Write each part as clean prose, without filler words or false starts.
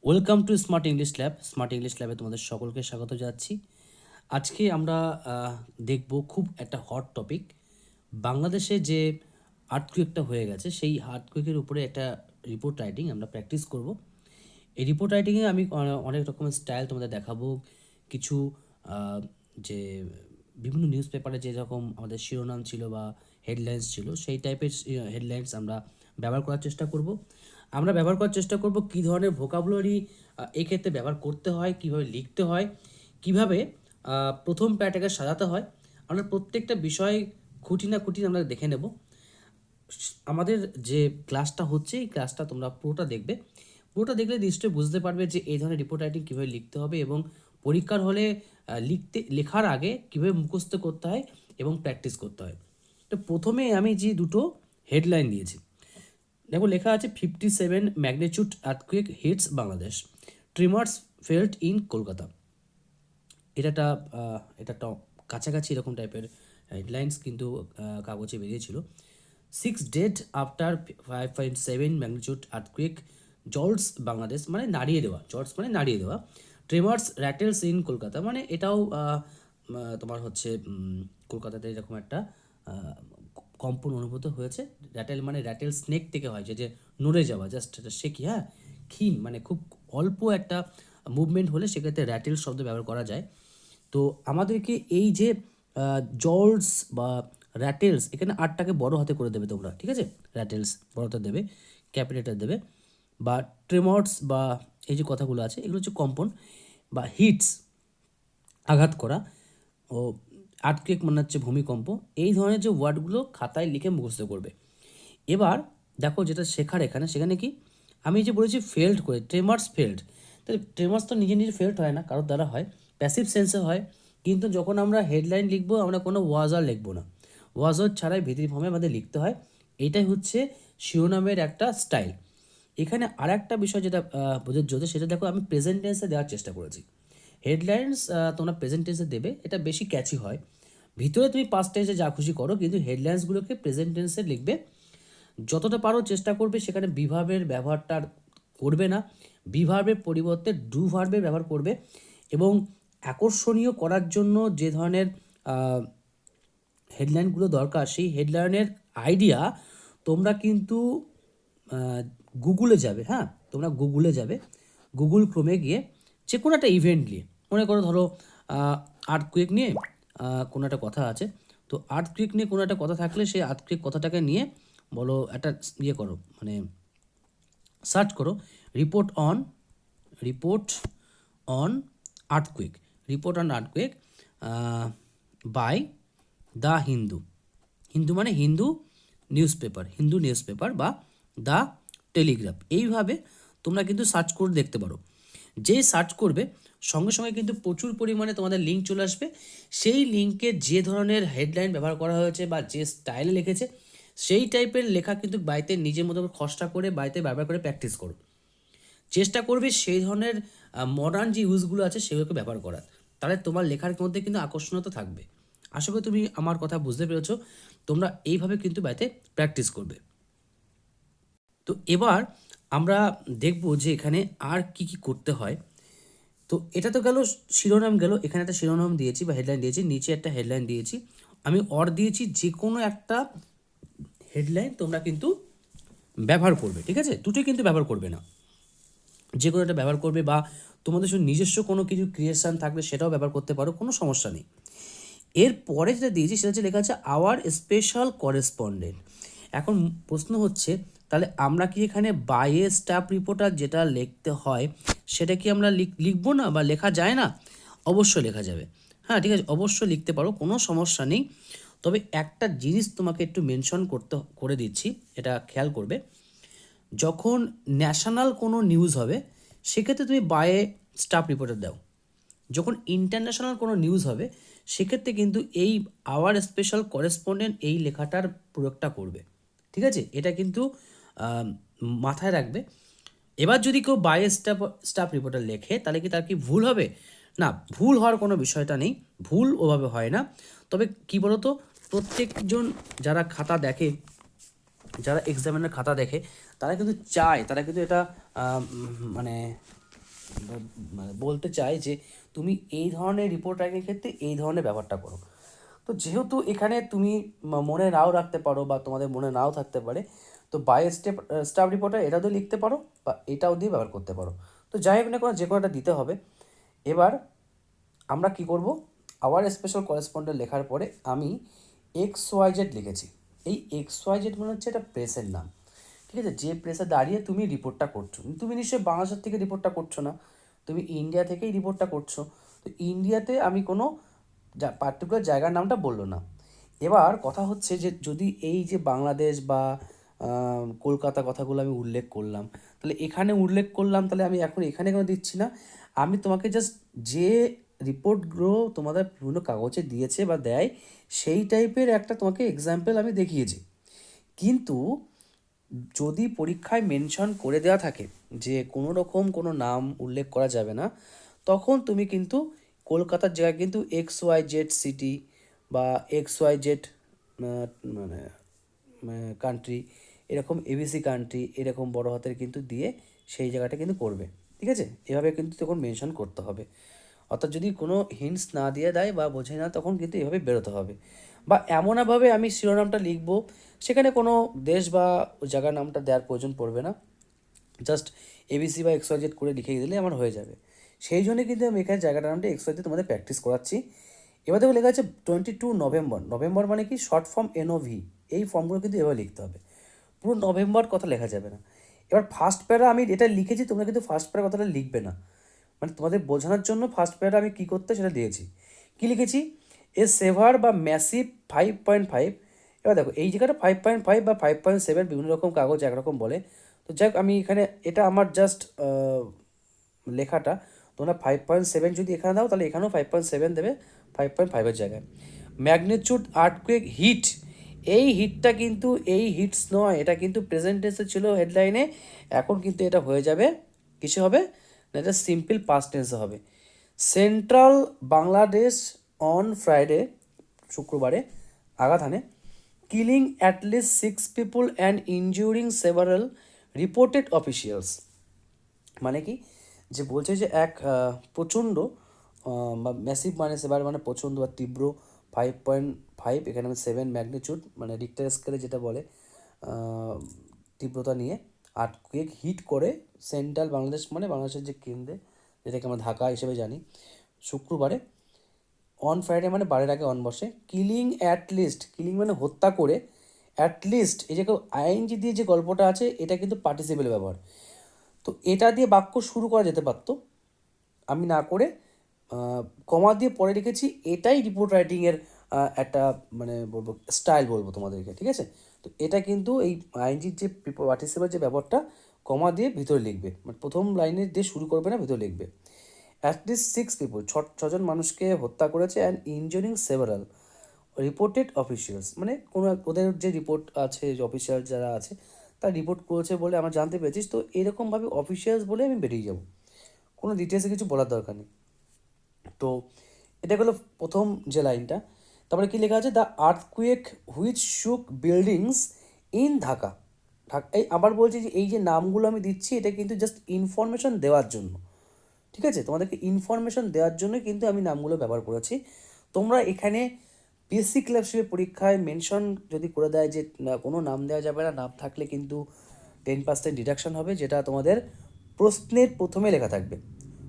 Welcome to smart English lab. Smart English ল্যাবে তোমাদের সকলকে স্বাগত জানাচ্ছি। আজকে আমরা দেখব খুব একটা হট টপিক, বাংলাদেশে যে আর্থকুয়েকটা হয়ে গেছে সেই আর্থকুয়েকের উপরে একটা রিপোর্ট রাইটিং আমরা প্র্যাকটিস করব। এই রিপোর্ট রাইটিংয়ে আমি অনেক রকমের স্টাইল তোমাদের দেখাবো। কিছু যে বিভিন্ন নিউজ পেপারে যেরকম আমাদের শিরোনাম ছিল বা হেডলাইন্স ছিল, সেই টাইপের হেডলাইন্স আমরা ব্যবহার করার চেষ্টা করব। আমরা ব্যবহার করার চেষ্টা করব কী ধরনের ভোকাবুলারি এক্ষেত্রে ব্যবহার করতে হয়, কিভাবে লিখতে হয়, কিভাবে প্রথম প্যারাটাকে সাজাতে হয়। আমরা প্রত্যেকটা বিষয় খুঁটি না খুঁটি আমরা দেখে নেব। আমাদের যে ক্লাসটা হচ্ছে এই ক্লাসটা তোমরা পুরোটা দেখবে। পুরোটা দেখলে নিশ্চয়ই বুঝতে পারবে যে এই ধরনের রিপোর্ট রাইটিং কীভাবে লিখতে হবে এবং পরীক্ষার হলে লেখার আগে কীভাবে মুখস্থ করতে হয় এবং প্র্যাকটিস করতে হয়। তো প্রথমে আমি যে দুটো হেডলাইন দিয়েছি, দেখো লেখা আছে 57 magnitude earthquake hits Bangladesh, tremors felt in Kolkata. এটা একটা কাছাকাছি এরকম টাইপের হেডলাইন্স কিন্তু কাগজে বেরিয়েছিল। 6 dead after 5.7 magnitude earthquake jolts Bangladesh, মানে নাড়িয়ে দেওয়া, জলস মানে নাড়িয়ে দেওয়া। ট্রেমার্স র্যাটেলস ইন কলকাতা, মানে এটাও তোমার হচ্ছে কলকাতাতে এরকম একটা কম্পন অনুভূত হয়েছে। র্যাটেল মানে র্যাটেল স্নেক থেকে হয়, যে নড়ে যাওয়া, জাস্ট এটা শেখি, হ্যাঁ, ক্ষীণ মানে খুব অল্প একটা মুভমেন্ট হলে সেক্ষেত্রে র্যাটেল শব্দ ব্যবহার করা যায়। তো আমাদেরকে এই যে জলস বা র্যাটেলস, এখানে আরটাকে বড় হাতে করে দেবে তোমরা, ঠিক আছে? র্যাটেলস বড় হাতে দেবে, ক্যাপিটাল দেবে। বা ট্রেমর্স বা এই যে কথাগুলো আছে এগুলো হচ্ছে কম্পন, বা হিটস আঘাত করা, ও আর্থকুয়েক মানে হচ্ছে ভূমিকম্প। এই ধরনের যে ওয়ার্ডগুলো খাতায় লিখে মুখস্থ করবে। এবার দেখো যেটা শেখার এখানে, সেখানে কি আমি যে বলেছি ফেল্ড করে, ট্রেমার্স ফেল্ড, তাহলে ট্রেমার্স তো নিজে নিজে ফেল্ড হয় না, কারোর দ্বারা হয়, প্যাসিভ সেন্সে হয়। কিন্তু যখন আমরা হেডলাইন লিখবো আমরা কোনো ওয়াজার লিখবো না, ওয়াজার ছাড়াই ভিত্তিভাবে আমাদের লিখতে হয়। এইটাই হচ্ছে শিরোনামের একটা স্টাইল। এখানে আর একটা বিষয় যেটা প্রযোজ্য, সেটা দেখো আমি প্রেজেন্ট টেন্সে দেওয়ার চেষ্টা করেছি। হেডলাইন্স তোমরা প্রেজেন্ট টেন্সে দেবে, এটা বেশি ক্যাচি হয়। ভিতরে তুমি পাস্ট টেন্সে যা খুশি করো, কিন্তু হেডলাইন্সগুলোকে প্রেজেন্ট টেন্সে লিখবে। যতটা পারো চেষ্টা করবে সেখানে বিভার্বের ব্যবহারটা করবে না, বিভার্বের পরিবর্তে ডু ভার্বের ব্যবহার করবে। এবং আকর্ষণীয় করার জন্য যে ধরনের হেডলাইনগুলো দরকার, সেই হেডলাইনের আইডিয়া তোমরা কিন্তু গুগলে যাবে, হ্যাঁ, তোমরা গুগলে যাবে, গুগল ক্রোমে গিয়ে যে কোনো একটা ইভেন্ট নিয়ে, মনে করো ধরো আর্থকুয়েক নিয়ে কোনো একটা কথা আছে, তো আর্থকুয়েক নিয়ে কোনো একটা কথা থাকলে সেই আর্থকুয়েক কথাটাকে নিয়ে বলো একটা ইয়ে করো, মানে সার্চ করো report on earthquake, report on earthquake by the Hindu, Hindu মানে হিন্দু নিউজ পেপার বা দ্য টেলিগ্রাফ। এইভাবে তোমরা কিন্তু সার্চ করে দেখতে পারো। যেই সার্চ করবে সঙ্গে সঙ্গে কিন্তু প্রচুর পরিমাণে তোমাদের লিঙ্ক চলে আসবে। সেই লিঙ্কে যে ধরনের হেডলাইন ব্যবহার করা হয়েছে বা যে স্টাইলে লিখেছে সেই টাইপের লেখা কিন্তু বাড়িতে নিজের মতো খসড়া করে বাড়িতে বারবার করে প্র্যাকটিস করো। চেষ্টা করবে সেই ধরনের মডার্ন যে ইউজগুলো আছে সেগুলোকে ব্যবহার করার, তাহলে তোমার লেখার মধ্যে কিন্তু আকর্ষণীয়তা থাকবে। আশা করি তুমি আমার কথা বুঝতে পেরেছো। তোমরা এইভাবে কিন্তু বাড়িতে প্র্যাকটিস করবে। তো এবার আমরা দেখব যে এখানে আর কি কি করতে হয়। তো এটা তো গেল শিরোনাম, গেল এখানে একটা শিরোনাম দিয়েছি বা হেডলাইন দিয়েছি, নিচে একটা হেডলাইন দিয়েছি, আমি দিয়েছি। যে কোনো একটা হেডলাইন তোমরা কিন্তু ব্যবহার করবে, ঠিক আছে? দুটোই কিন্তু ব্যবহার করবে না, যে কোনো একটা ব্যবহার করবে, বা তোমাদের নিজস্ব কোনো কিছু ক্রিয়েশন থাকলে সেটাও ব্যবহার করতে পারো, কোনো সমস্যা নেই। এরপরে যেটা দিয়েছি সেটা হচ্ছে লেখা আছে আওয়ার স্পেশাল করেসপন্ডেন্ট। এখন প্রশ্ন হচ্ছে, তাহলে আমরা কি এখানে বাই এ স্টাফ রিপোর্টার যেটা লিখতে হয় সেটা কি আমরা লিখবো না বা লেখা যায় না? অবশ্যই লেখা যাবে, হ্যাঁ, ঠিক আছে, অবশ্যই লিখতে পারো, কোনো সমস্যা নেই। তবে একটা জিনিস তোমাকে একটু মেনশন করে দিচ্ছি, এটা খেয়াল করবে। যখন ন্যাশনাল কোনো নিউজ হবে সেক্ষেত্রে তুমি বাই এ স্টাফ রিপোর্টার দাও। যখন ইন্টারন্যাশনাল কোনো নিউজ হবে সেক্ষেত্রে কিন্তু এই আওয়ার স্পেশাল করেসপন্ডেন্ট এই লেখাটার প্রয়োগটা করবে, ঠিক আছে? এটা কিন্তু মাথায় রাখবে। এবার যদি কেউ বাই স্টাফ রিপোর্টার লেখে তাহলে কি তার কি ভুল হবে? না, ভুল হওয়ার কোনো বিষয়টা নেই, ভুল ওভাবে হয় না। তবে কি বলতো, প্রত্যেকজন যারা খাতা দেখে, যারা এক্সামিনার খাতা দেখে, তারা কিন্তু চায়, তারা কিন্তু এটা মানে মানে বলতে চাই যে তুমি এই ধরনের রিপোর্ট রাইটিংয়ের ক্ষেত্রে এই ধরনের ব্যাপারটা করো। তো যেহেতু এখানে তুমি মনে নাও রাখতে পারো বা তোমাদের মনে নাও থাকতে পারে, তো বাই স্টাফ রিপোর্টার এটাও দিয়ে লিখতে পারো বা এটাও দিয়ে ব্যবহার করতে পারো। তো যাই হোক না কোনো যে কোনো একটা দিতে হবে। এবার আমরা কি করব, আওয়ার স্পেশাল করেসপন্ডেন্ট লেখার পরে আমি XYZ লিখেছি। এই XYZ মানে হচ্ছে একটা প্রেসের নাম, ঠিক আছে, যে প্রেসে দাঁড়িয়ে তুমি রিপোর্টটা করছো। তুমি নিশ্চয়ই বাংলাদেশের থেকে রিপোর্টটা করছো না, তুমি ইন্ডিয়া থেকেই রিপোর্টটা করছো। তো ইন্ডিয়াতে আমি কোনো পার্টিকুলার জায়গার নামটা বললো না। এবার কথা হচ্ছে যে যদি এই যে বাংলাদেশ বা কলকাতা কথাগুলো আমি উল্লেখ করলাম, তাহলে এখানে উল্লেখ করলাম, তাহলে আমি এখন এখানে কেন দিচ্ছি না? আমি তোমাকে জাস্ট যে রিপোর্টগুলো তোমাদের বিভিন্ন কাগজে দিয়েছে বা দেয় সেই টাইপের একটা তোমাকে এক্সাম্পল আমি দেখিয়েছি। কিন্তু যদি পরীক্ষায় মেনশন করে দেওয়া থাকে যে কোনো রকম কোনো নাম উল্লেখ করা যাবে না, তখন তুমি কিন্তু কলকাতার জায়গায় কিন্তু XYZ সিটি বা XYZ মানে কান্ট্রি, এরকম ABC কান্ট্রি এরকম বড় হাতের কিন্তু দিয়ে সেই জায়গাটা কিন্তু করবে, ঠিক আছে? এভাবে কিন্তু তখন মেনশন করতে হবে। অর্থাৎ যদি কোনো হিন্টস না দিয়ে দেয় বা বোঝে না, তখন কিন্তু এভাবে বেরোতে হবে। বা এমনভাবে আমি শিরোনামটা লিখবো, সেখানে কোনো দেশ বা জায়গার নামটা দেওয়ার প্রয়োজন পড়বে না, জাস্ট ABC বা XYZ করে লিখে দিলে আমার হয়ে যাবে। সেই জন্যে কিন্তু আমি এখানে জায়গাটার নামটা XYZ তোমাদের প্র্যাকটিস করাচ্ছি। এবার দেখো লেখা আছে 22 নভেম্বর। নভেম্বর মানে কি শর্ট ফর্ম NOV, এই ফর্মগুলো কিন্তু এভাবে লিখতে হবে, পুরো নভেম্বর কথা লেখা যাবে না। এবার ফার্স্ট প্যারা আমি এটা লিখেছি, তোমরা কিন্তু ফার্স্ট প্যারা কথাটা লিখবে না, মানে তোমাদের বোঝানোর জন্য ফার্স্ট প্যারা আমি কী করতে সেটা দিয়েছি। কী লিখেছি? এ সেভার বা ম্যাসিভ 5.5। এবার দেখো এই জায়গাটা 5.5 বা 5.7 বিভিন্ন রকম কাগজ একরকম বলে। তো যাই হোক আমি এখানে এটা আমার জাস্ট লেখাটা, তোমরা 5.7 যদি এখানে দাও তাহলে এখানেও 5.7 দেবে 5.5-এর জায়গায়। ম্যাগনিটিউড আর্থকুয়েক হিট, এই হিটটা কিন্তু এই হিটস নয়, এটা কিন্তু প্রেজেন্ট টেন্সে ছিল হেডলাইনে, এখন কিন্তু এটা হয়ে যাবে কিছু হবে না, এটা সিম্পল পাস্ট টেন্সে হবে। সেন্ট্রাল বাংলাদেশ অন ফ্রাইডে, শুক্রবারে আগাথানে, killing at least 6 people and injuring several reported officials. মানে কি, যে বলছে যে এক প্রচণ্ড বা ম্যাসিভ মানে সেবার মানে প্রচণ্ড বা তীব্র 5.5, এখানে 7 ম্যাগনিটিউড মানে রিক্টার স্কেলে যেটা বলে তীব্রতা নিয়ে আর্থকুয়েক হিট করে সেন্ট্রাল বাংলাদেশ মানে বাংলাদেশের যে কেন্দ্রে, যেটাকে আমরা ঢাকা হিসেবে জানি, শুক্রবারে। অন ফ্রাইডে মানে বারের আগে অন বসে। কিলিং অ্যাটলিস্ট, কিলিং মানে হত্যা করে, অ্যাটলিস্ট এই যে ING দিয়ে যে গল্পটা আছে এটা কিন্তু পার্টিসিপেল ব্যবহার। তো এটা দিয়ে বাক্য শুরু করা যেতে পারতো, আমি না করে কমা দিয়ে পরে রেখেছি। এটাই রিপোর্ট রাইটিংয়ের একটা মানে বলবো স্টাইল বলবো তোমাদেরকে, ঠিক আছে? তো এটা কিন্তু এই ING যে পার্টিসিপেল যে ব্যাপারটা কমা দিয়ে ভিতরে লিখবে, মানে প্রথম লাইনে দিয়ে শুরু করবে না, ভিতরে লিখবে। অ্যাটলিস্ট 6 পিপল, ছজন মানুষকে হত্যা করেছে, and injuring several reported officials, মানে কোনো ওদের যে রিপোর্ট আছে, যে অফিসিয়াল যারা আছে তার রিপোর্ট করেছে বলে আমরা জানতে পেরেছিস। তো এরকমভাবে অফিসিয়ালস বলে আমি বেরিয়ে যাব, কোনো ডিটেলসে কিছু বলার দরকার নেই। তো এটা হলো প্রথম যে লাইনটা। তারপরে কী লেখা আছে? দ্য আর্থকুয়েক হুইচ শুক বিল্ডিংস ইন ঢাকা। এই আবার বলছি যে এই যে নামগুলো আমি দিচ্ছি এটা কিন্তু জাস্ট ইনফরমেশন দেওয়ার জন্য, ঠিক আছে? তোমাদেরকে ইনফরমেশন দেওয়ার জন্য কিন্তু আমি নামগুলো ব্যবহার করেছি। তোমরা এখানে বেসিক ক্লাসে পরীক্ষায় মেনশন যদি করে দেয় যে কোনো নাম দেওয়া যাবে না, নাম থাকলে কিন্তু 10% ডিডাকশন হবে, যেটা তোমাদের প্রশ্নের প্রথমে লেখা থাকবে।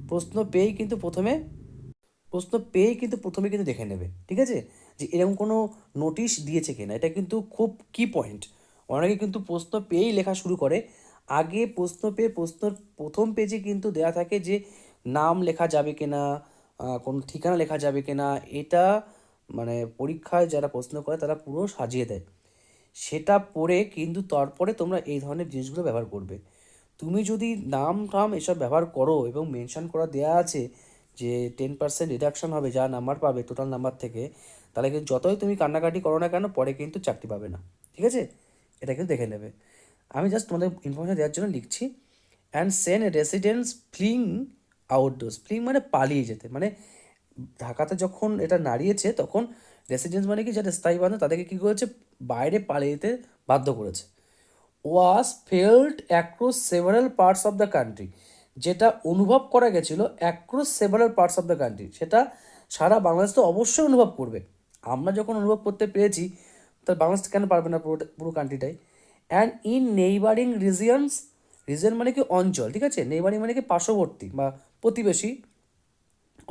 প্রশ্ন পেয়েই কিন্তু প্রথমে কিন্তু দেখে নেবে, ঠিক আছে, যে এরকম কোনো নোটিশ দিয়েছে কিনা। এটা কিন্তু খুব কি পয়েন্ট। অনেকে কিন্তু প্রশ্ন পেয়েই লেখা শুরু করে। আগে প্রশ্ন পেয়ে প্রশ্নের প্রথম পেজে কিন্তু দেয়া থাকে যে নাম লেখা যাবে কিনা, কোনো ঠিকানা লেখা যাবে কিনা। এটা মানে পরীক্ষায় যারা প্রশ্ন করে তারা পুরো সাজিয়ে দেয়। সেটা পড়ে কিন্তু তারপরে তোমরা এই ধরনের জিনিসগুলো ব্যবহার করবে। তুমি যদি নাম টাম এসব ব্যবহার করো এবং মেনশন করা দেওয়া আছে যে 10% রিডাকশন হবে যা নাম্বার পাবে টোটাল নাম্বার থেকে, তাহলে কিন্তু যতই তুমি কান্নাকাটি করো না কেন পরে কিন্তু চাকরি পাবে না, ঠিক আছে? এটা কিন্তু দেখে নেবে। আমি জাস্ট তোমাদের ইনফরমেশন দেওয়ার জন্য লিখছি। And sent residents fleeing outdoors. Fleeing মানে পালিয়ে যেতে, মানে ঢাকাতে যখন এটা নাড়িয়েছে তখন রেসিডেন্স মানে কি যারা স্থায়ী বান্ধব তাদেরকে কী করেছে, বাইরে পালিয়ে যেতে বাধ্য করেছে। Was felt across several parts of the country, যেটা অনুভব করা গেছিলো across several parts of the country, সেটা সারা বাংলাদেশ তো অবশ্যই অনুভব করবে। আমরা যখন অনুভব করতে পেরেছি, তাহলে বাংলাদেশ কেন পারবে না পুরো পুরো কান্ট্রিটাই। And in neighbouring regions, region মানে কি অঞ্চল, ঠিক আছে, নেইবারিং মানে কি পার্শ্ববর্তী বা প্রতিবেশী,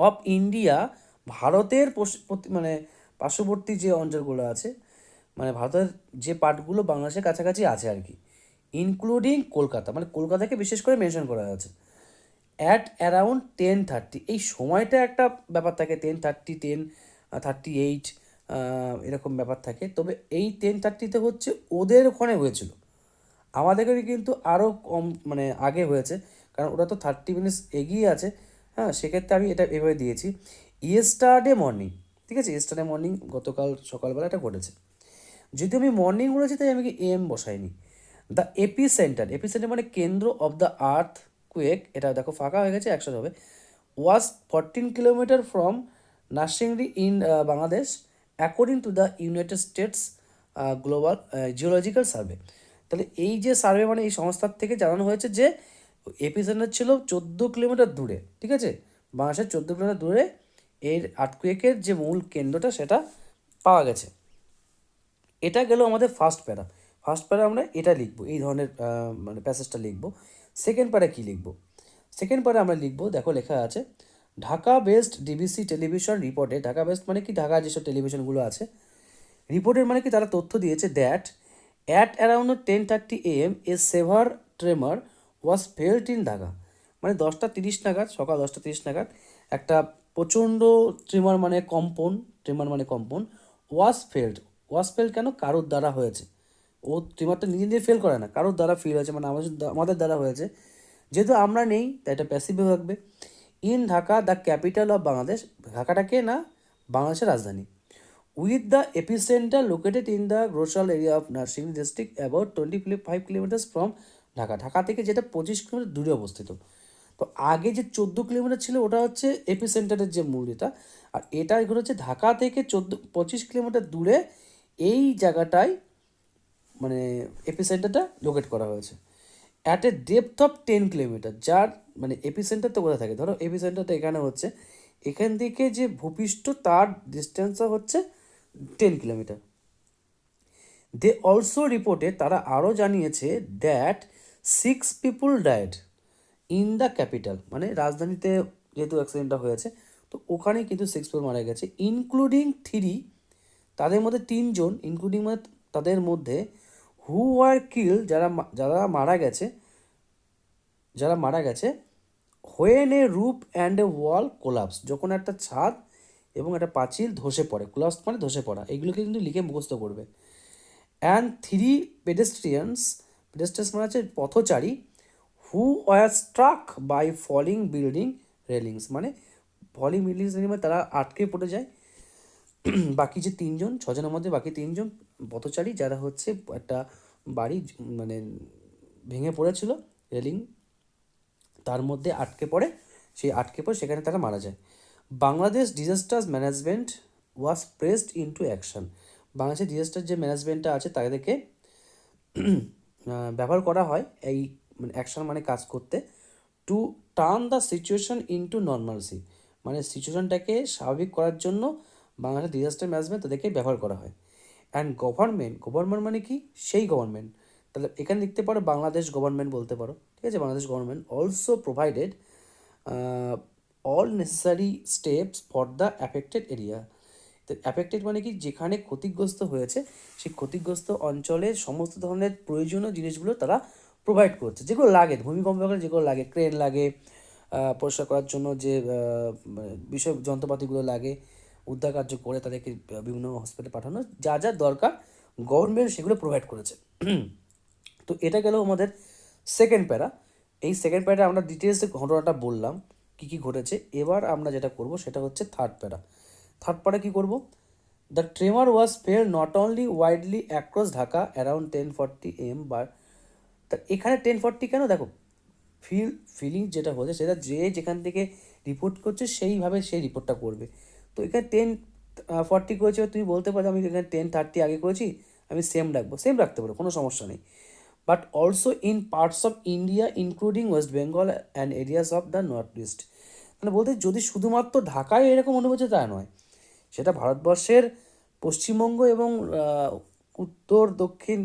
অফ ইন্ডিয়া, ভারতের মানে পার্শ্ববর্তী যে অঞ্চলগুলো আছে, মানে ভারতের যে পার্টগুলো বাংলাদেশের কাছাকাছি আছে আর কি, ইনক্লুডিং কলকাতা, মানে কলকাতাকে বিশেষ করে মেনশন করা আছে। অ্যাট অ্যারাউন্ড 10:30, এই সময়টা একটা ব্যাপার থাকে, 10:30, 10:38 এরকম ব্যাপার থাকে। তবে এই 10:30 হচ্ছে ওদের ওখানে হয়েছিল, আমাদেরকে কিন্তু আরও কম মানে আগে হয়েছে, কারণ ওরা তো 30 মিনিটস এগিয়ে আছে। হ্যাঁ, সেক্ষেত্রে আমি এটা এভাবে দিয়েছি, ইয়েস্টারডে মর্নিং, ঠিক আছে, ইয়েস্টারডে মর্নিং গতকাল সকালবেলা এটা ঘটেছে। যদি আমি মর্নিং বলেছি তাই আমি এম বসাইনি। The epicentre, epicentre মানে কেন্দ্র অফ দ্য আর্থ কুয়েক, এটা দেখো ফাঁকা হয়ে গেছে, 100 হবে, was 14 kilometre from Narsingdi in Bangladesh, according to the United States global geological survey. তাহলে এই যে সার্ভে মানে এই সংস্থার থেকে জানানো হয়েছে যে এপি সেন্টার ছিল 14 কিলোমিটার দূরে, ঠিক আছে, বাংলাদেশের 14 কিলোমিটার দূরে এর আর্থকুয়েকের যে মূল কেন্দ্রটা সেটা পাওয়া গেছে। এটা গেল আমাদের ফার্স্ট প্যারা। ফার্স্ট প্যারা আমরা এটা লিখবো, এই ধরনের মানে প্যাসেজটা লিখবো। সেকেন্ড প্যারা কী লিখবো? সেকেন্ড প্যারা আমরা লিখবো, দেখো লেখা আছে, ঢাকা বেসড ডিবিসি টেলিভিশন রিপোর্টে, ঢাকা বেসড মানে কি, ঢাকা যেসব টেলিভিশনগুলো আছে, রিপোর্টের মানে কি, তারা তথ্য দিয়েছে that at around 10:30 AM a severe tremor was felt in Dhaka, মানে 10:30 নাগাদ, সকাল 10:30 নাগাদ একটা প্রচণ্ড ট্রেমার মানে কম্পন, ট্রেমার মানে কম্পন, ওয়াজ ফেল্ট কেন, কারোর দ্বারা হয়েছে, ও ট্রিমারটা নিজে নিজে ফেল করে না, কারোর দ্বারা ফিল হয়েছে, মানে আমাদের দ্বারা হয়েছে, যেহেতু আমরা নেই তাই এটা প্যাসিভে থাকবে। In Dhaka the capital of Bangladesh, ঢাকাটাকে না বাংলাদেশের রাজধানী, with the epicentre located in the গ্রোসাল area of Narsingdi district about 25 kilometres from Dhaka, Dhaka থেকে যেটা 25 কিলোমিটার দূরে অবস্থিত। তো আগে যে 14 কিলোমিটার ছিল ওটা হচ্ছে এপিসেন্টারের যে মূল এটা, আর এটা এগুলো হচ্ছে ঢাকা থেকে 25 কিলোমিটার দূরে এই জায়গাটায় মানে এপিসেন্টারটা লোকেট করা হয়েছে। At a depth of 10 kilometre, যার মানে এপিসেন্টার তো কোথায় থাকে, ধরো এপিসেন্টারটা এখানে হচ্ছে, এখান থেকে যে ভূপৃষ্ঠ তার ডিস্টেন্সটা হচ্ছে 10 কিলোমিটার। দে অলসো রিপোর্টে, তারা আরও জানিয়েছে, that 6 people died in the capital, মানে রাজধানীতে যেহেতু অ্যাক্সিডেন্টটা হয়েছে তো ওখানেই কিন্তু 6 পিপুল মারা গেছে, ইনক্লুডিং 3, তাদের মধ্যে 3 জন, ইনক্লুডিং মানে তাদের মধ্যে হু আর কিল, যারা মারা গেছে হোয়েন এ রুপ অ্যান্ড এ ওয়াল কোলাপস, যখন একটা ছাদ এবং একটা পাঁচিল ধসে পড়ে, কোলাপস মানে ধসে পড়া, এইগুলোকে কিন্তু লিখে মুখস্থ করবে। অ্যান্ড 3 পেডেস্ট্রিয়ান্স মানে হচ্ছে পথচারী, who were struck by falling building railings, মানে ফলিং বিল্ডিং রেলিং মানে তারা আটকে পড়ে যায়। বাকি যে 3 জন, 6 জনের মধ্যে বাকি 3 জন পথচারী, যারা হচ্ছে একটা বাড়ি মানে ভেঙে পড়েছিল রেলিং, তার মধ্যে আটকে পড়ে, সেখানে তারা মারা যায়। বাংলাদেশ ডিজাস্টার ম্যানেজমেন্ট ওয়াজ প্রেসড ইনটু অ্যাকশন, বাংলাদেশের ডিজাস্টার যে ম্যানেজমেন্টটা আছে তাদেরকে ব্যবহার করা হয় এই মানে অ্যাকশন মানে কাজ করতে, to turn the situation into normalcy, মানে সিচুয়েশনটাকে স্বাভাবিক করার জন্য বাংলাদেশের ডিজাস্টার ম্যানেজমেন্ট তাদেরকে ব্যবহার করা হয়। অ্যান্ড গভর্নমেন্ট মানে কি, সেই গভর্নমেন্ট, তাহলে এখানে লিখতে পারো বাংলাদেশ গভর্নমেন্ট বলতে পারো, ঠিক আছে, Bangladesh government also provided all necessary steps for the affected area, তো অ্যাফেক্টেড মানে কি, যেখানে ক্ষতিগ্রস্ত হয়েছে সেই ক্ষতিগ্রস্ত অঞ্চলের সমস্ত ধরনের প্রয়োজনীয় জিনিসগুলো তারা প্রোভাইড করছে, যেগুলো লাগে ভূমিকম্প হলে যেগুলো লাগে, ক্রেন লাগে, পরিষ্কার করার জন্য যে মানে বিষয় যন্ত্রপাতিগুলো লাগে, উদ্ধার কার্য করে তাদেরকে বিভিন্ন হসপিটালে পাঠানো, যা যা দরকার গভর্নমেন্ট সেগুলো প্রোভাইড করেছে। তো এটা গেল আমাদের সেকেন্ড প্যারা। এই সেকেন্ড প্যারা আমরা ডিটেলসে ঘটনাটা বললাম কী কী ঘটেছে। এবার আমরা যেটা করব সেটা হচ্ছে থার্ড প্যারা। থার্ড প্যারা কী করব, the tremor was fell not only widely across Dhaka around 10:40 AM, বা তা এখানে 10:40 কেন, দেখো ফিলিং যেটা হচ্ছে সেটা যেখান থেকে রিপোর্ট করছে সেইভাবে সেই রিপোর্টটা করবে। তো এখানে 10:40 করেছে, তুমি বলতে পারো আমি এখানে 10:30 আগে করেছি, আমি সেম রাখবো, সেম রাখতে পারো, কোনো সমস্যা নেই। But also in parts of India including waist Bengal and areas of the north east. মানে বলতে যদি শুধুমাত্র ঢাকায় এরকম অনুভব হচ্ছে তা নয়, সেটা ভারতবর্ষের পশ্চিমবঙ্গ এবং উত্তর দক্ষিণ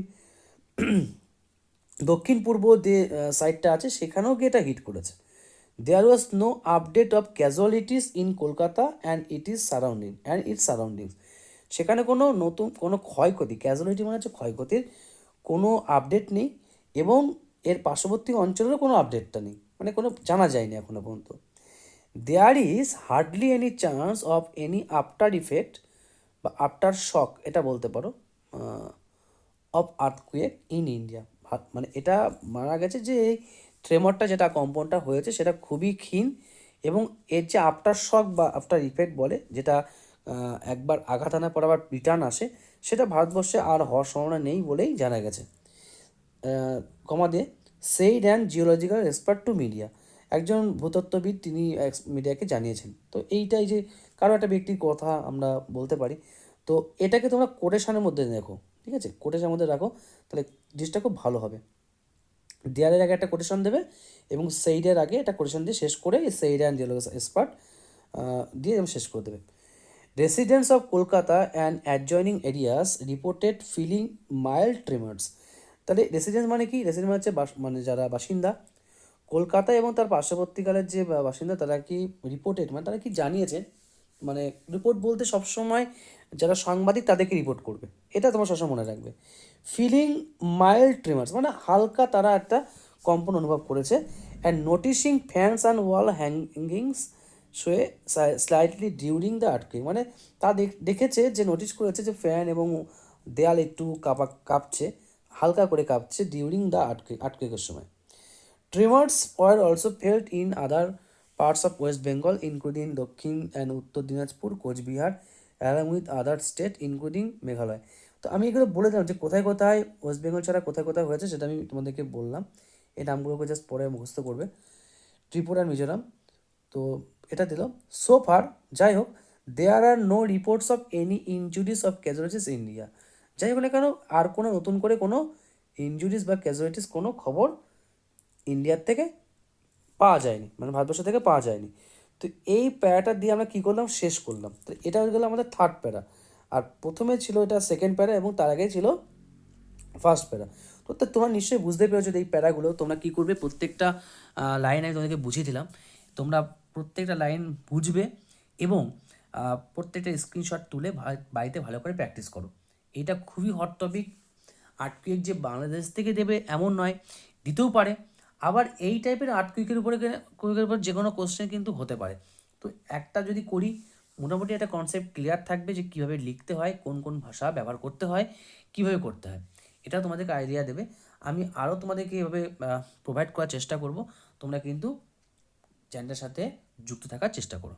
দক্ষিণ পূর্ব যে সাইডটা আছে সেখানেও গিয়ে এটা হিট করেছে। There was no update of casualties in Kolkata and its surroundings. সেখানে কোনো নতুন কোনো ক্ষয়ক্ষতি, ক্যাজুয়ালিটি মানে হচ্ছে ক্ষয়ক্ষতির কোনো আপডেট নেই, এবং এর পার্শ্ববর্তী অঞ্চলেরও কোনো আপডেটটা নেই, মানে কোনো জানা যায়নি এখনো পর্যন্ত। There is hardly any chance of any after effect বা আফটার শক এটা বলতে পারো অফ আর্থকুয়েক ইন ইন্ডিয়া। মানে এটা মারা গেছে যে এই ট্রেমরটা যেটা কম্পাউন্ডটা হয়েছে সেটা খুবই ক্ষীণ, এবং এর যে আফটার শক বা আফটার ইফেক্ট বলে, যেটা একবার আঘাত আনার পর আবার রিটার্ন আসে, সেটা ভারতবর্ষে আর হওয়ার সম্ভাবনা নেই বলেই জানা গেছে। কমা দিয়ে said and geological expert two media, একজন ভূতত্ত্ববিদ তিনি মিডিয়াকে জানিয়েছেন। তো এইটাই যে কারো একটা ব্যক্তির কথা আমরা বলতে পারি। তো এটাকে তোমরা কোটেশনের মধ্যে দেখো, ঠিক আছে, কোটেশনের মধ্যে রাখো, তাহলে জিনিসটা খুব ভালো হবে। দেয়ারের আগে একটা কোটেশন দেবে এবং সেইডের আগে একটা কোটেশন দিয়ে শেষ করে সেইড অ্যান্ড জিওলজিক্যাল এক্সপার্ট দিয়ে শেষ করে দেবে। Residents of Kolkata and adjoining areas reported feeling mild tremors. তাহলে রেসিডেন্স মানে কি? রেসিডেন্স মানে হচ্ছে মানে যারা বাসিন্দা কলকাতা এবং তার পার্শ্ববর্তীকালের যে বাসিন্দা, তারা কি রিপোর্টেড মানে তারা কি জানিয়েছে, মানে রিপোর্ট বলতে সবসময় যারা সাংবাদিক তাদেরকে রিপোর্ট করবে, এটা তোমার সবসময় মনে রাখবে। ফিলিং মাইল্ড ট্রিমার্স মানে হালকা তারা একটা কম্পন অনুভব করেছে। And noticing fans and wall hangings sway slightly during the earthquake, মানে তা দেখেছে যে নোটিশ করেছে যে ফ্যান এবং দেয়াল একটু কাঁপছে, হালকা করে কাঁপছে ডিউরিং দ্য আর্টকুইকের সময়। Tremors were also felt in other parts of West Bengal, including দক্ষিণ and উত্তর Dinajpur, Cooch Behar, along with other state, including Meghalaya. তো আমি এগুলো বলে দিলাম যে কোথায় কোথায় ওয়েস্ট বেঙ্গল ছাড়া কোথায় কোথায় হয়েছে, সেটা আমি তোমাদেরকে বললাম। এই নামগুলোকে জাস্ট পরে মুখস্থ করবে। ত্রিপুরা, মিজোরাম, তো এটা দিল। সো ফার, যাই হোক, there are no reports of any injuries of casualties India. যাই হোক না কেন, আর কোনো নতুন করে কোনো ইনজুরিস বা ক্যাজুয়ালিটিস কোনো খবর ইন্ডিয়ার থেকে পাওয়া যায়নি, মানে ভারতবর্ষ থেকে পাওয়া যায়নি। তো এই প্যারাটা দিয়ে আমরা কী করলাম, শেষ করলাম। তো এটা হয়ে গেলো আমাদের থার্ড প্যারা, আর প্রথমে ছিল এটা সেকেন্ড প্যারা এবং তার আগেই ছিল ফার্স্ট প্যারা। তো তোমরা নিশ্চয়ই বুঝতে পেরেছো যে এই প্যারাগুলো তোমরা কী করবে, প্রত্যেকটা লাইন আমি তোমাদেরকে বুঝিয়ে দিলাম, তোমরা প্রত্যেকটা লাইন বুঝবে এবং প্রত্যেকটা স্ক্রিনশট তুলে বাড়িতে ভালো করে প্র্যাকটিস করো। এটা খুবই হট টপিক। আর্টকুইক যে বাংলাদেশ থেকে দেবে এমন নয়, দিতেও পারে, আবার এই টাইপের আর্টকুইকের উপরে যে কোনো কোশ্চেন কিন্তু হতে পারে। তো একটা যদি করি, মোটামুটি একটা কনসেপ্ট ক্লিয়ার থাকবে যে কীভাবে লিখতে হয়, কোন কোন ভাষা ব্যবহার করতে হয়, কীভাবে করতে হয়, এটা তোমাদেরকে আইডিয়া দেবে। আমি আরও তোমাদেরকে এভাবে প্রোভাইড করার চেষ্টা করব। তোমরা কিন্তু চ্যানেলের সাথে যুক্ত থাকার চেষ্টা করো।